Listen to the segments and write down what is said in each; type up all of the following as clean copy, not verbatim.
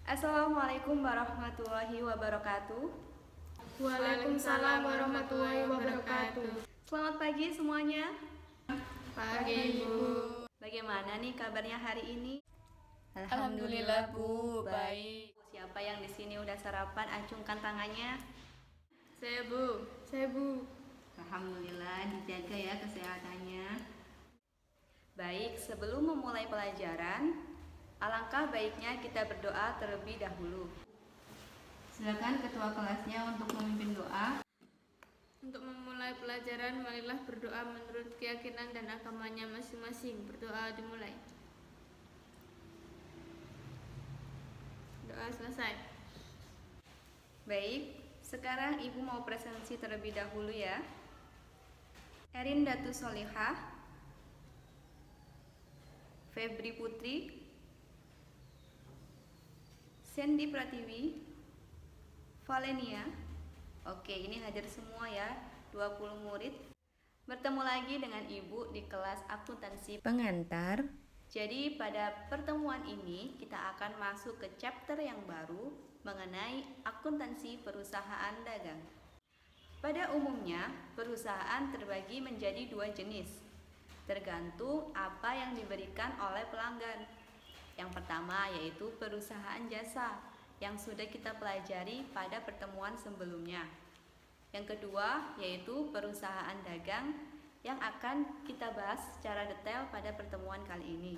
Assalamualaikum warahmatullahi wabarakatuh. Waalaikumsalam warahmatullahi wabarakatuh. Selamat pagi semuanya. Pagi, Bu. Bagaimana nih kabarnya hari ini? Alhamdulillah, Bu, baik. Siapa yang di sini udah sarapan? Acungkan tangannya. Saya, Bu. Alhamdulillah, dijaga ya kesehatannya. Baik, sebelum memulai pelajaran, alangkah baiknya kita berdoa terlebih dahulu. Silakan ketua kelasnya untuk memimpin doa. Untuk memulai pelajaran, marilah berdoa menurut keyakinan dan agamanya masing-masing. Berdoa dimulai. Doa selesai. Baik, sekarang Ibu mau presentasi terlebih dahulu ya. Erin Datu Solihah, Febri Putri, Sandy Pratiwi, Valenia. Oke, ini hadir semua ya, 20 murid. Bertemu lagi dengan Ibu di kelas akuntansi pengantar. Jadi pada pertemuan ini kita akan masuk ke chapter yang baru mengenai akuntansi perusahaan dagang. Pada umumnya, perusahaan terbagi menjadi dua jenis, tergantung apa yang diberikan oleh pelanggan. Yang pertama yaitu perusahaan jasa, yang sudah kita pelajari pada pertemuan sebelumnya. Yang kedua yaitu perusahaan dagang, yang akan kita bahas secara detail pada pertemuan kali ini.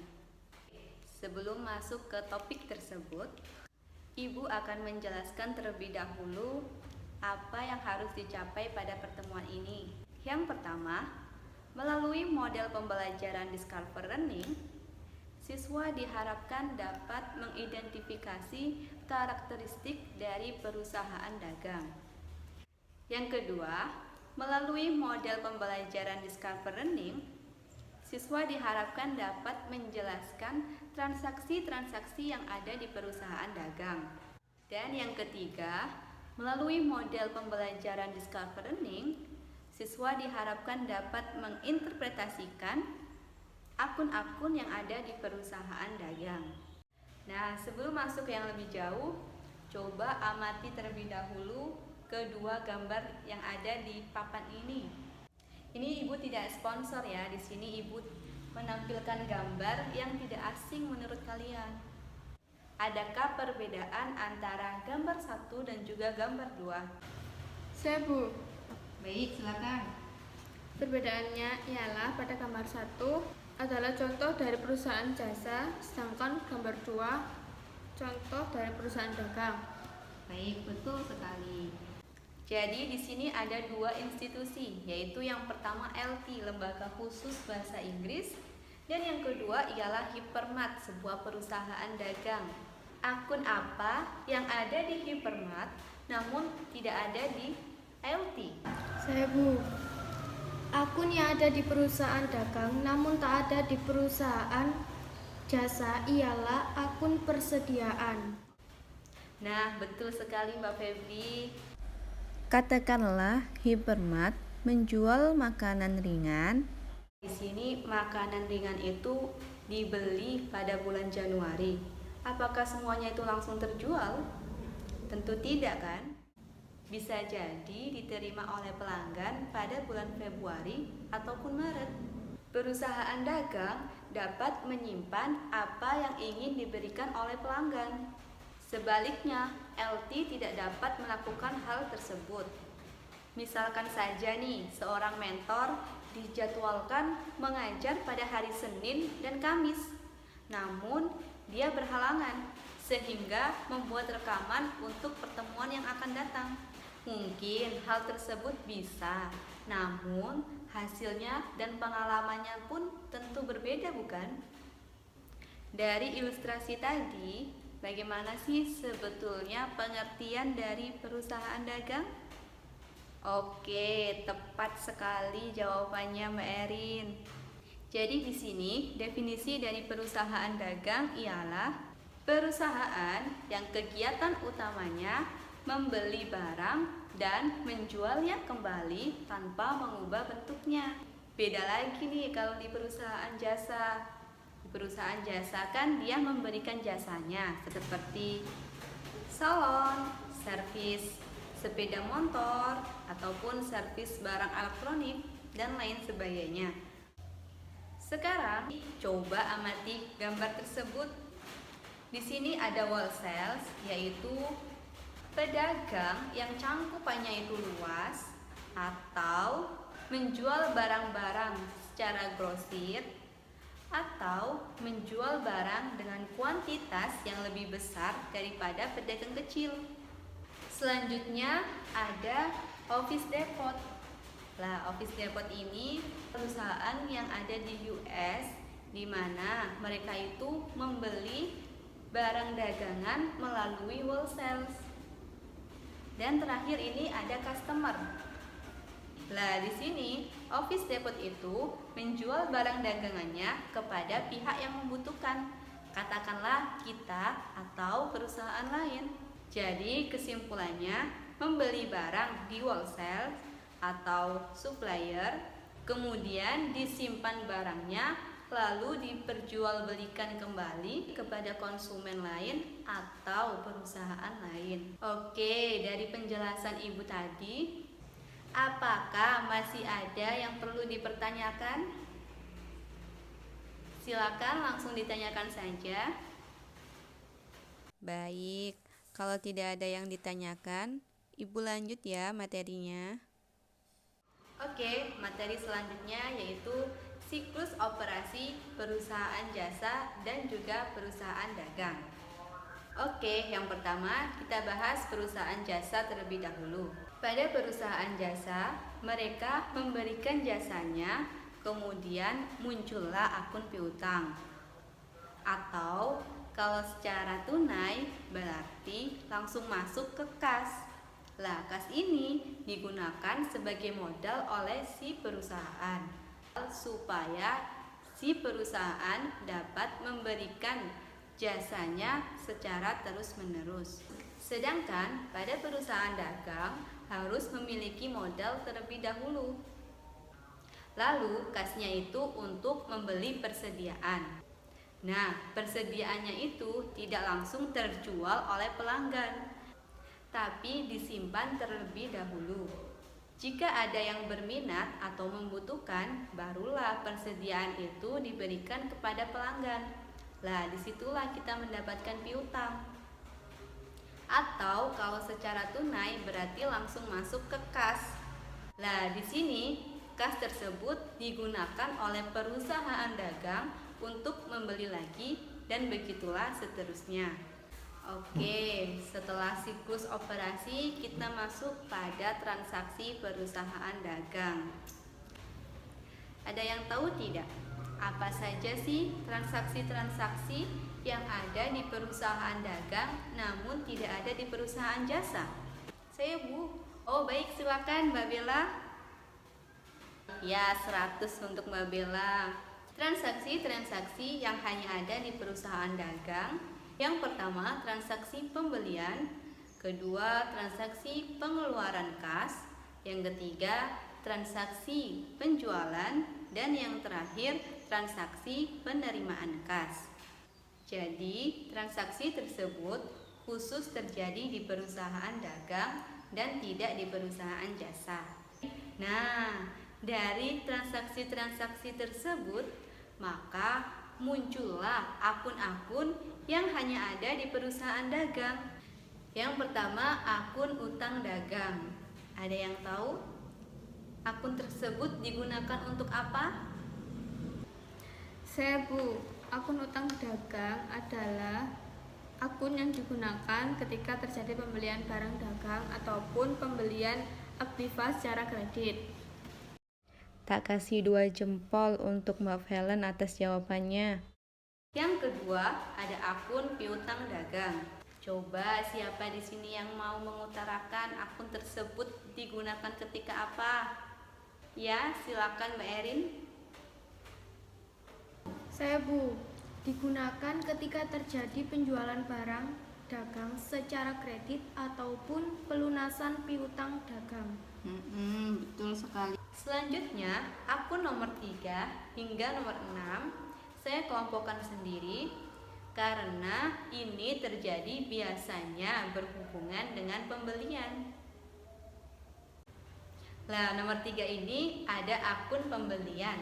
Sebelum masuk ke topik tersebut, Ibu akan menjelaskan terlebih dahulu apa yang harus dicapai pada pertemuan ini. Yang pertama, melalui model pembelajaran Discover Learning, siswa diharapkan dapat mengidentifikasi karakteristik dari perusahaan dagang. Yang kedua, melalui model pembelajaran Discover Learning, siswa diharapkan dapat menjelaskan transaksi-transaksi yang ada di perusahaan dagang. Dan yang ketiga, melalui model pembelajaran Discover Learning, siswa diharapkan dapat menginterpretasikan akun-akun yang ada di perusahaan dagang. Nah, sebelum masuk ke yang lebih jauh, coba amati terlebih dahulu kedua gambar yang ada di papan ini. Ini Ibu tidak sponsor ya, di sini Ibu menampilkan gambar yang tidak asing menurut kalian. Adakah perbedaan antara gambar 1 dan juga gambar 2? Saya, Bu. Baik, silakan. Perbedaannya ialah pada gambar 1 adalah contoh dari perusahaan jasa, sedangkan gambar 2 contoh dari perusahaan dagang. Baik, betul sekali. Jadi di sini ada dua institusi, yaitu yang pertama LT, Lembaga Khusus Bahasa Inggris, dan yang kedua ialah Hypermart, sebuah perusahaan dagang. Akun apa yang ada di Hypermart namun tidak ada di LT? Saya, Bu. Akun yang ada di perusahaan dagang namun tak ada di perusahaan jasa ialah akun persediaan. Nah, betul sekali Mbak Febri. Katakanlah Hypermart menjual makanan ringan. Di sini makanan ringan itu dibeli pada bulan Januari. Apakah semuanya itu langsung terjual? Tentu tidak kan? Bisa jadi diterima oleh pelanggan pada bulan Februari ataupun Maret. Perusahaan dagang dapat menyimpan apa yang ingin diberikan oleh pelanggan. Sebaliknya, LT tidak dapat melakukan hal tersebut. Misalkan saja nih, seorang mentor dijadwalkan mengajar pada hari Senin dan Kamis. Namun, dia berhalangan sehingga membuat rekaman untuk pertemuan yang akan datang. Mungkin hal tersebut bisa, namun hasilnya dan pengalamannya pun tentu berbeda, bukan? Dari ilustrasi tadi, bagaimana sih sebetulnya pengertian dari perusahaan dagang? Oke, tepat sekali jawabannya Mbak Erin. Jadi di sini definisi dari perusahaan dagang ialah perusahaan yang kegiatan utamanya membeli barang dan menjualnya kembali tanpa mengubah bentuknya. Beda lagi nih kalau di perusahaan jasa. Di perusahaan jasa kan dia memberikan jasanya seperti salon, servis sepeda motor, ataupun servis barang elektronik, dan lain sebagainya. Sekarang, coba amati gambar tersebut. Di sini ada wall sales, yaitu pedagang yang cangkupannya itu luas atau menjual barang-barang secara grosir atau menjual barang dengan kuantitas yang lebih besar daripada pedagang kecil. Selanjutnya ada office depot. Lah, office depot ini perusahaan yang ada di US, di mana mereka itu membeli barang dagangan melalui wall sales. Dan terakhir ini ada customer. Lah, di sini office depot itu menjual barang dagangannya kepada pihak yang membutuhkan. Katakanlah kita atau perusahaan lain. Jadi kesimpulannya, membeli barang di wall sales atau supplier, kemudian disimpan barangnya, lalu diperjualbelikan kembali kepada konsumen lain atau perusahaan lain. Oke, dari penjelasan Ibu tadi, apakah masih ada yang perlu dipertanyakan? Silakan langsung ditanyakan saja. Baik, kalau tidak ada yang ditanyakan, Ibu lanjut ya materinya. Oke, materi selanjutnya yaitu siklus operasi perusahaan jasa dan juga perusahaan dagang. Oke, yang pertama kita bahas perusahaan jasa terlebih dahulu. Pada perusahaan jasa, mereka memberikan jasanya, kemudian muncullah akun piutang. Atau kalau secara tunai berarti langsung masuk ke kas. Lah, kas ini digunakan sebagai modal oleh si perusahaan supaya si perusahaan dapat memberikan jasanya secara terus-menerus. Sedangkan pada perusahaan dagang harus memiliki modal terlebih dahulu. Lalu, kasnya itu untuk membeli persediaan. Nah, persediaannya itu tidak langsung terjual oleh pelanggan, tapi disimpan terlebih dahulu. Jika ada yang berminat atau membutuhkan, barulah persediaan itu diberikan kepada pelanggan. Lah, disitulah kita mendapatkan piutang. Atau kalau secara tunai berarti langsung masuk ke kas. Lah, di sini kas tersebut digunakan oleh perusahaan dagang untuk membeli lagi dan begitulah seterusnya. Oke, setelah siklus operasi kita masuk pada transaksi perusahaan dagang. Ada yang tahu tidak? Apa saja sih transaksi-transaksi yang ada di perusahaan dagang namun tidak ada di perusahaan jasa? Saya Bu. Oh baik, silakan Mbak Bella. Ya, 100 untuk Mbak Bella. Transaksi-transaksi yang hanya ada di perusahaan dagang. Yang pertama, transaksi pembelian. Kedua, transaksi pengeluaran kas. Yang ketiga, transaksi penjualan. Dan yang terakhir, transaksi penerimaan kas. Jadi, transaksi tersebut khusus terjadi di perusahaan dagang dan tidak di perusahaan jasa. Nah, dari transaksi-transaksi tersebut, maka muncullah akun-akun yang hanya ada di perusahaan dagang. Yang pertama, akun utang dagang. Ada yang tahu akun tersebut digunakan untuk apa? Saya Bu, akun utang dagang adalah akun yang digunakan ketika terjadi pembelian barang dagang ataupun pembelian Aktiva secara kredit. Tak kasih 2 jempol untuk Mbak Velen atas jawabannya. Yang kedua, ada akun piutang dagang. Coba siapa di sini yang mau mengutarakan akun tersebut digunakan ketika apa? Ya, silakan Mbak Erin. Saya Bu, digunakan ketika terjadi penjualan barang dagang secara kredit ataupun pelunasan piutang dagang. Betul sekali. Selanjutnya, akun nomor 3 hingga nomor 6 saya kelompokkan sendiri. karena ini terjadi biasanya berhubungan dengan pembelian. Nah, nomor 3 ini ada akun pembelian.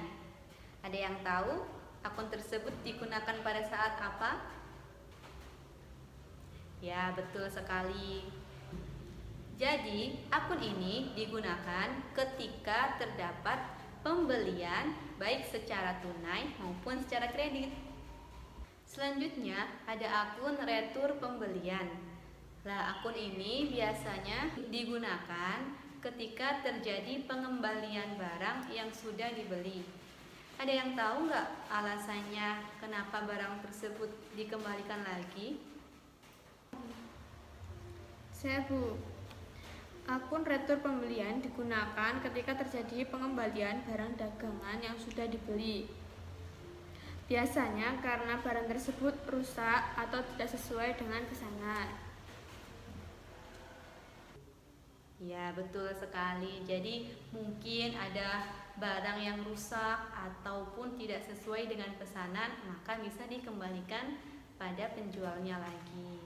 Ada yang tahu akun tersebut digunakan pada saat apa? Ya, betul sekali. Jadi, akun ini digunakan ketika terdapat pembelian baik secara tunai maupun secara kredit. Selanjutnya, ada akun retur pembelian. Nah, akun ini biasanya digunakan ketika terjadi pengembalian barang yang sudah dibeli. Ada yang tahu nggak alasannya kenapa barang tersebut dikembalikan lagi? Saya Bu. Akun retur pembelian digunakan ketika terjadi pengembalian barang dagangan yang sudah dibeli. Biasanya karena barang tersebut rusak atau tidak sesuai dengan pesanan. Ya, betul sekali. Jadi mungkin ada barang yang rusak ataupun tidak sesuai dengan pesanan, maka bisa dikembalikan pada penjualnya lagi.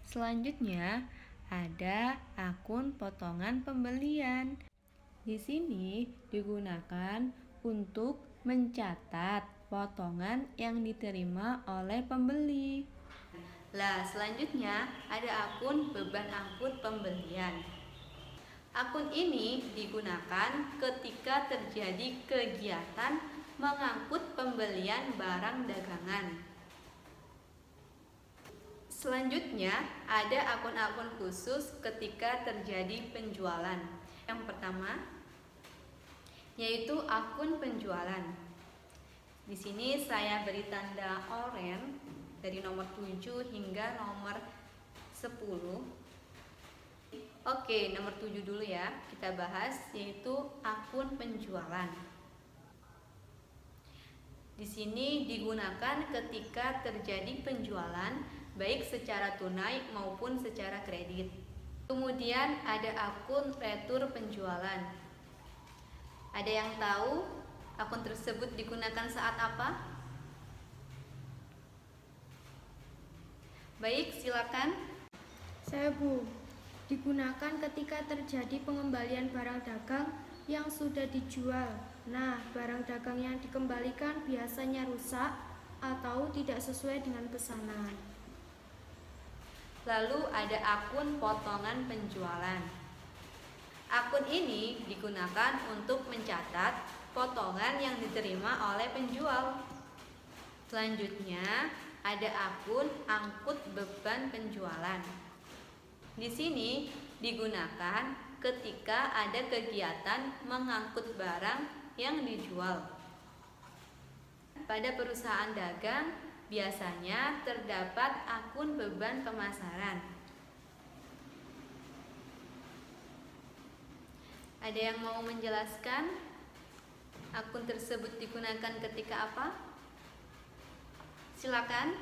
Selanjutnya, ada akun potongan pembelian. Di sini digunakan untuk mencatat potongan yang diterima oleh pembeli. Nah, selanjutnya ada akun beban angkut pembelian. Akun ini digunakan ketika terjadi kegiatan mengangkut pembelian barang dagangan. Selanjutnya, ada akun-akun khusus ketika terjadi penjualan. Yang pertama, yaitu akun penjualan. Di sini saya beri tanda oranye dari nomor 7 hingga nomor 10. Oke, nomor 7 dulu ya, kita bahas, yaitu akun penjualan. Di sini digunakan ketika terjadi penjualan baik secara tunai maupun secara kredit. Kemudian ada akun retur penjualan. Ada yang tahu akun tersebut digunakan saat apa? Baik, silakan. Saya Bu. Digunakan ketika terjadi pengembalian barang dagang yang sudah dijual. Nah, barang dagang yang dikembalikan biasanya rusak atau tidak sesuai dengan pesanan. Lalu ada akun potongan penjualan. Akun ini digunakan untuk mencatat potongan yang diterima oleh penjual. Selanjutnya ada akun angkut beban penjualan. Di sini digunakan ketika ada kegiatan mengangkut barang yang dijual. Pada perusahaan dagang biasanya terdapat akun beban pemasaran. Ada yang mau menjelaskan akun tersebut digunakan ketika apa? Silakan.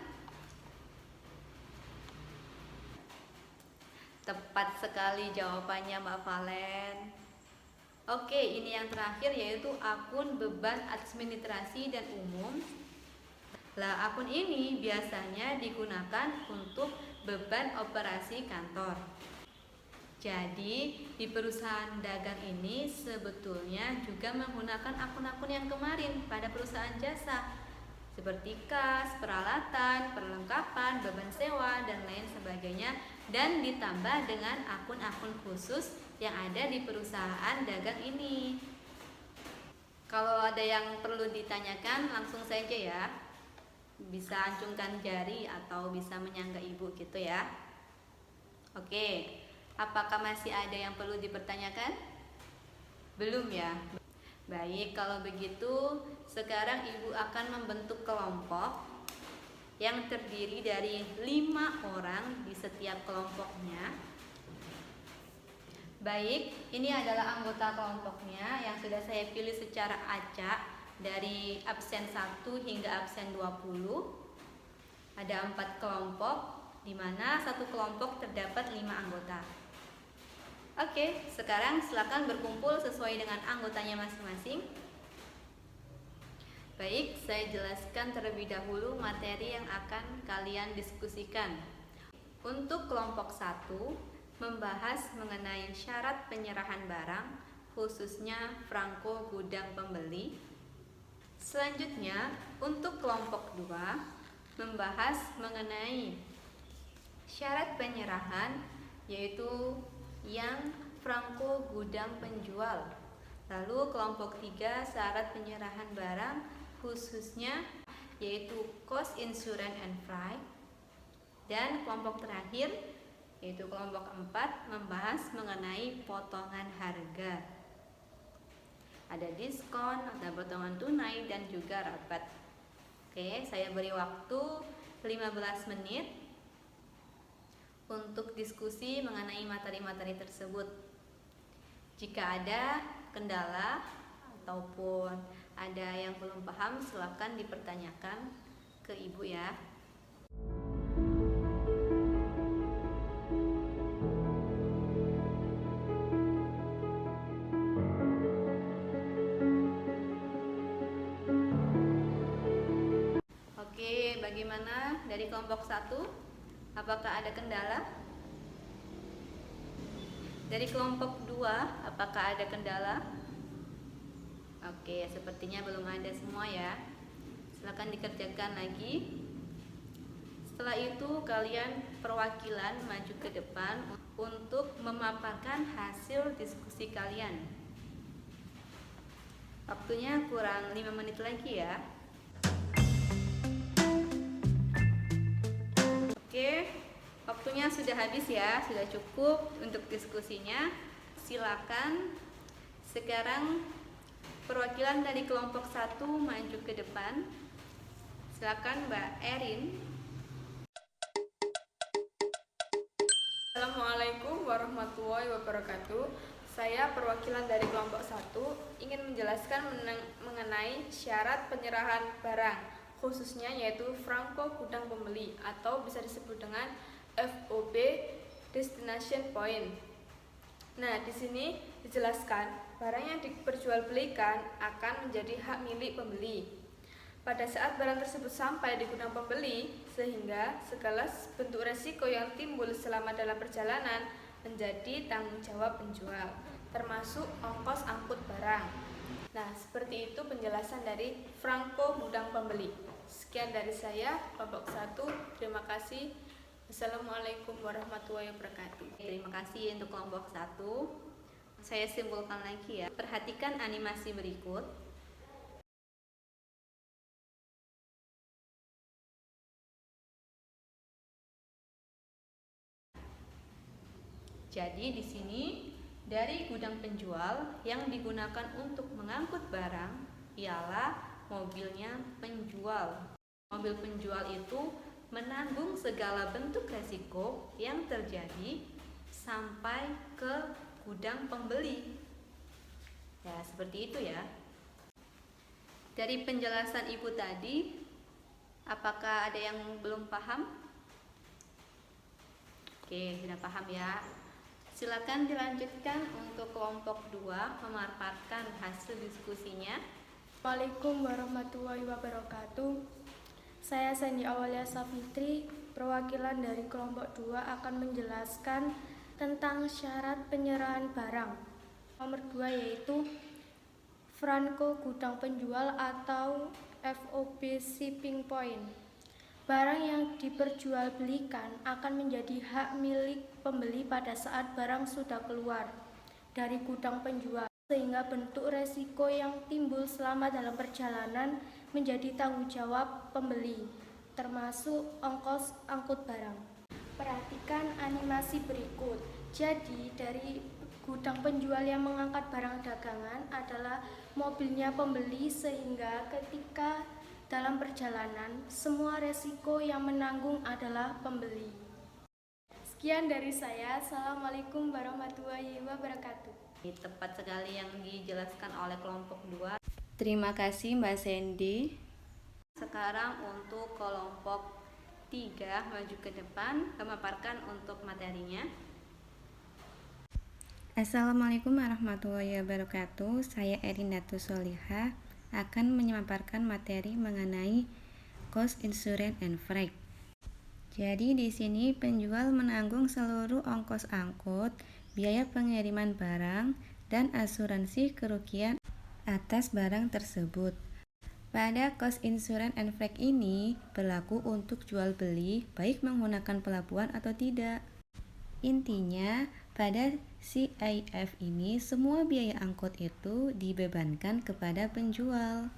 Tepat sekali jawabannya Mbak Valen. Oke, ini yang terakhir yaitu akun beban administrasi dan umum. Lah, akun ini biasanya digunakan untuk beban operasi kantor. Jadi, di perusahaan dagang ini sebetulnya juga menggunakan akun-akun yang kemarin pada perusahaan jasa, seperti kas, peralatan, perlengkapan, beban sewa, dan lain sebagainya, dan ditambah dengan akun-akun khusus yang ada di perusahaan dagang ini. Kalau ada yang perlu ditanyakan, langsung saja ya. Bisa acungkan jari atau bisa menyangga ibu gitu ya. Oke, apakah masih ada yang perlu dipertanyakan? Belum ya? Baik, kalau begitu sekarang ibu akan membentuk kelompok yang terdiri dari 5 orang di setiap kelompoknya. Baik, ini adalah anggota kelompoknya yang sudah saya pilih secara acak dari absen 1 hingga absen 20. Ada 4 kelompok, di mana satu kelompok terdapat 5 anggota. Oke, sekarang silakan berkumpul sesuai dengan anggotanya masing-masing. Baik, saya jelaskan terlebih dahulu materi yang akan kalian diskusikan. Untuk kelompok 1, membahas mengenai syarat penyerahan barang, khususnya franko gudang pembeli. Selanjutnya, untuk kelompok 2, membahas mengenai syarat penyerahan, yaitu yang franko gudang penjual. Lalu kelompok 3, syarat penyerahan barang, khususnya yaitu cost insurance and freight. Dan kelompok terakhir, yaitu kelompok 4, membahas mengenai potongan harga. Ada diskon, ada potongan tunai, dan juga rabat. Oke, saya beri waktu 15 menit untuk diskusi mengenai materi-materi tersebut. Jika ada kendala ataupun ada yang belum paham, silakan dipertanyakan ke Ibu ya. Oke, bagaimana dari kelompok 1? Apakah ada kendala? Dari kelompok 2, apakah ada kendala? Oke, sepertinya belum ada semua ya. Silakan dikerjakan lagi. Setelah itu kalian perwakilan maju ke depan untuk memaparkan hasil diskusi kalian. Waktunya kurang 5 menit lagi ya. Oke, waktunya sudah habis ya, sudah cukup untuk diskusinya. Silakan sekarang perwakilan dari kelompok 1 maju ke depan. Silakan Mbak Erin. Assalamualaikum warahmatullahi wabarakatuh. Saya perwakilan dari kelompok 1 ingin menjelaskan mengenai syarat penyerahan barang, khususnya yaitu franko gudang pembeli atau bisa disebut dengan FOB Destination Point. Nah, di sini dijelaskan barang yang diperjualbelikan akan menjadi hak milik pembeli pada saat barang tersebut sampai di gudang pembeli, sehingga segala bentuk resiko yang timbul selama dalam perjalanan menjadi tanggung jawab penjual, termasuk ongkos angkut barang. Nah, seperti itu penjelasan dari franko gudang pembeli. Sekian dari saya, kelompok 1. Terima kasih. Assalamualaikum warahmatullahi wabarakatuh. Terima kasih untuk kelompok 1. Saya simpulkan lagi ya. Perhatikan animasi berikut. Jadi di sini dari gudang penjual yang digunakan untuk mengangkut barang ialah mobilnya penjual. Mobil penjual itu menanggung segala bentuk resiko yang terjadi sampai ke gudang pembeli. Ya, seperti itu ya. Dari penjelasan Ibu tadi, apakah ada yang belum paham? Oke, sudah paham ya. Silakan dilanjutkan untuk kelompok 2 memaparkan hasil diskusinya. Assalamualaikum warahmatullahi wabarakatuh. Saya Sandy Awalia Safitri, perwakilan dari kelompok 2 akan menjelaskan tentang syarat penyerahan barang. Nomor 2 yaitu franko gudang penjual atau FOB shipping point. Barang yang diperjualbelikan akan menjadi hak milik pembeli pada saat barang sudah keluar dari gudang penjual, sehingga bentuk resiko yang timbul selama dalam perjalanan menjadi tanggung jawab pembeli, termasuk ongkos angkut barang. Perhatikan animasi berikut. Jadi dari gudang penjual yang mengangkat barang dagangan adalah mobilnya pembeli, sehingga ketika dalam perjalanan semua resiko yang menanggung adalah pembeli. Sekian dari saya. Assalamualaikum warahmatullahi wabarakatuh. Tepat sekali yang dijelaskan oleh kelompok 2. Terima kasih Mbak Sandy. Sekarang untuk kelompok 3 maju ke depan memaparkan untuk materinya. Assalamualaikum warahmatullahi wabarakatuh. Saya Erin Datu Solihah, akan memaparkan materi mengenai cost insurance and freight. Jadi di sini penjual menanggung seluruh ongkos angkut, biaya pengiriman barang, dan asuransi kerugian atas barang tersebut. Pada cost insurance and freight ini berlaku untuk jual beli baik menggunakan pelabuhan atau tidak. Intinya, pada CIF ini semua biaya angkut itu dibebankan kepada penjual.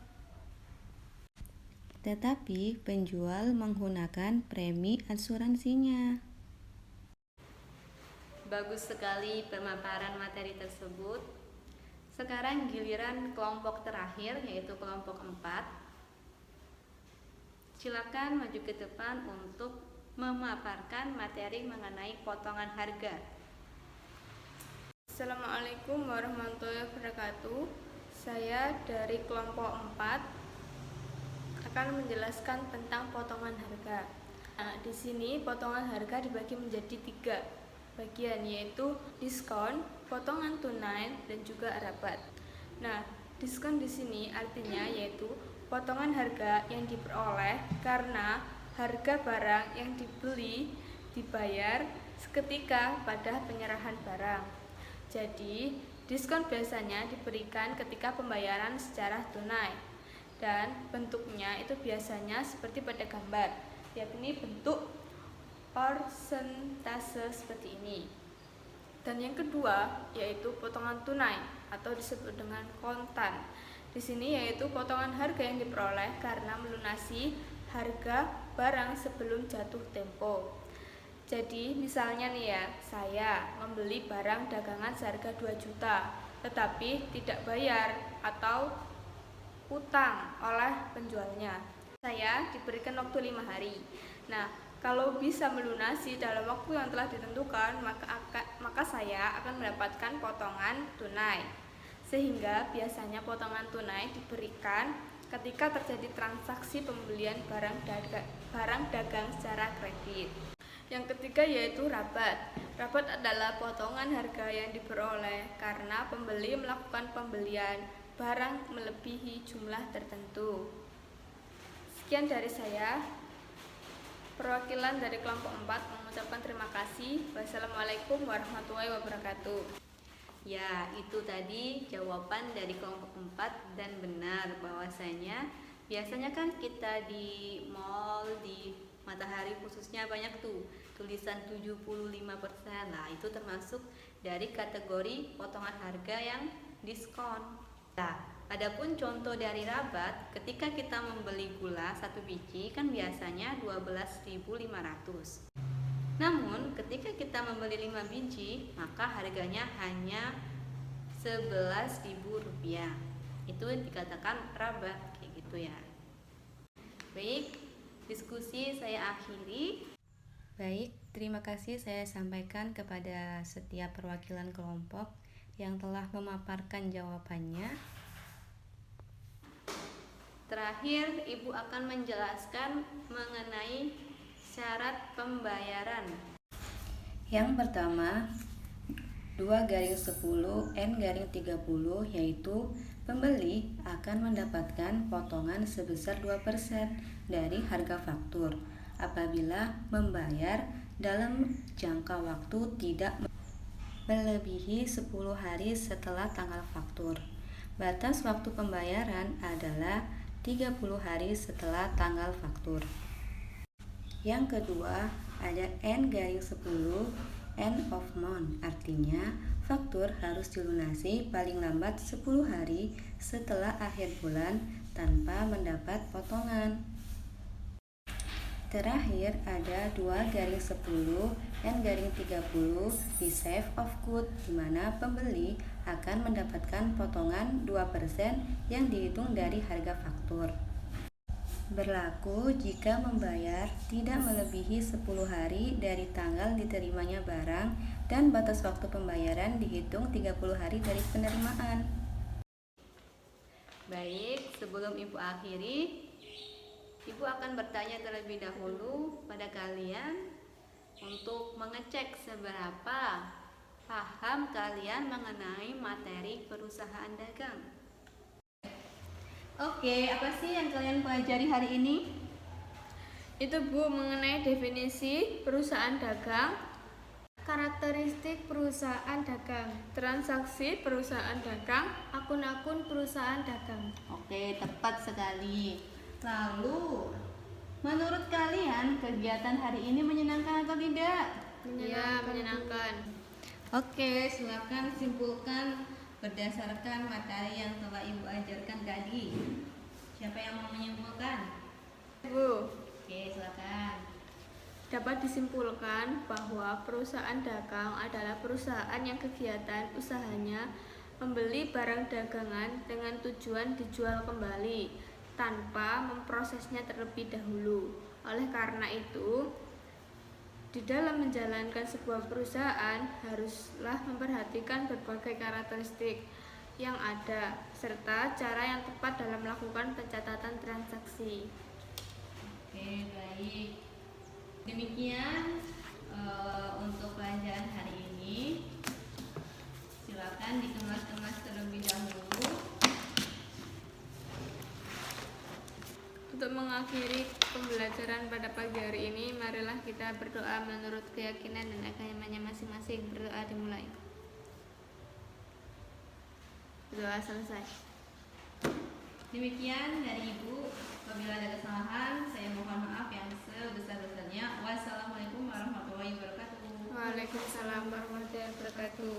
Tetapi penjual menggunakan premi asuransinya. Bagus sekali pemaparan materi tersebut. Sekarang giliran kelompok terakhir, yaitu kelompok 4. Silakan maju ke depan untuk memaparkan materi mengenai potongan harga. Assalamualaikum warahmatullahi wabarakatuh. Saya dari kelompok 4 akan menjelaskan tentang potongan harga. Nah, di sini potongan harga dibagi menjadi 3 bagian, yaitu diskon, potongan tunai, dan juga rabat. Nah, diskon di sini artinya yaitu potongan harga yang diperoleh karena harga barang yang dibeli dibayar seketika pada penyerahan barang. Jadi, diskon biasanya diberikan ketika pembayaran secara tunai dan bentuknya itu biasanya seperti pada gambar, yakni bentuk persentase seperti ini. Dan yang kedua yaitu potongan tunai atau disebut dengan kontan. Di sini yaitu potongan harga yang diperoleh karena melunasi harga barang sebelum jatuh tempo. Jadi misalnya nih ya, saya membeli barang dagangan seharga 2 juta tetapi tidak bayar atau utang oleh penjualnya. Saya diberikan waktu 5 hari. Nah, kalau bisa melunasi dalam waktu yang telah ditentukan, maka saya akan mendapatkan potongan tunai. Sehingga biasanya potongan tunai diberikan ketika terjadi transaksi pembelian barang dagang secara kredit. Yang ketiga yaitu rabat. Rabat adalah potongan harga yang diperoleh karena pembeli melakukan pembelian barang melebihi jumlah tertentu. Sekian dari saya. Perwakilan dari kelompok 4 mengucapkan terima kasih. Wassalamualaikum warahmatullahi wabarakatuh. Ya, itu tadi jawaban dari kelompok 4 dan benar bahwasanya biasanya kan kita di mall, di Matahari khususnya banyak tuh tulisan 75%. Nah, itu termasuk dari kategori potongan harga yang diskon. Nah, adapun contoh dari rabat, ketika kita membeli gula 1 biji kan biasanya 12.500. Namun, ketika kita membeli 5 biji, maka harganya hanya Rp11.000. Itu dikatakan rabat, kayak gitu ya. Baik, diskusi saya akhiri. Baik, terima kasih saya sampaikan kepada setiap perwakilan kelompok yang telah memaparkan jawabannya. Terakhir, Ibu akan menjelaskan mengenai syarat pembayaran. Yang pertama, 2/10N/30 yaitu pembeli akan mendapatkan potongan sebesar 2% dari harga faktur apabila membayar dalam jangka waktu tidak melebihi 10 hari setelah tanggal faktur. Batas waktu pembayaran adalah 30 hari setelah tanggal faktur. Yang kedua, ada N/10 end of month, artinya faktur harus dilunasi paling lambat 10 hari setelah akhir bulan tanpa mendapat potongan. Terakhir ada 2/10 N/30 receipt of good, di mana pembeli akan mendapatkan potongan 2% yang dihitung dari harga faktur. Berlaku jika membayar tidak melebihi 10 hari dari tanggal diterimanya barang dan batas waktu pembayaran dihitung 30 hari dari penerimaan. Baik, sebelum Ibu akhiri, Ibu akan bertanya terlebih dahulu pada kalian untuk mengecek seberapa paham kalian mengenai materi perusahaan dagang. Oke, apa sih yang kalian pelajari hari ini? Itu Bu mengenai definisi perusahaan dagang, Karakteristik perusahaan dagang, transaksi perusahaan dagang, akun-akun perusahaan dagang. Oke, tepat sekali. Lalu, menurut kalian kegiatan hari ini menyenangkan atau tidak? ya menyenangkan. Oke, silakan simpulkan berdasarkan materi yang telah Ibu ajarkan tadi. Siapa yang mau menyimpulkan? Bu, Oke, silakan. dapat disimpulkan bahwa perusahaan dagang adalah perusahaan yang kegiatan usahanya membeli barang dagangan dengan tujuan dijual kembali tanpa memprosesnya terlebih dahulu. Oleh karena itu, di dalam menjalankan sebuah perusahaan haruslah memperhatikan berbagai karakteristik yang ada serta cara yang tepat dalam melakukan pencatatan transaksi. Oke, baik. Demikian untuk pelajaran hari ini. Silakan dikemas-kemas terlebih dahulu. Untuk mengakhiri pembelajaran pada pagi hari ini, marilah kita berdoa menurut keyakinan dan agamanya masing-masing. Berdoa dimulai. Doa selesai. Demikian dari Ibu. Apabila ada kesalahan, saya mohon maaf yang sebesar-besarnya. Wassalamualaikum warahmatullahi wabarakatuh. Waalaikumsalam warahmatullahi wabarakatuh.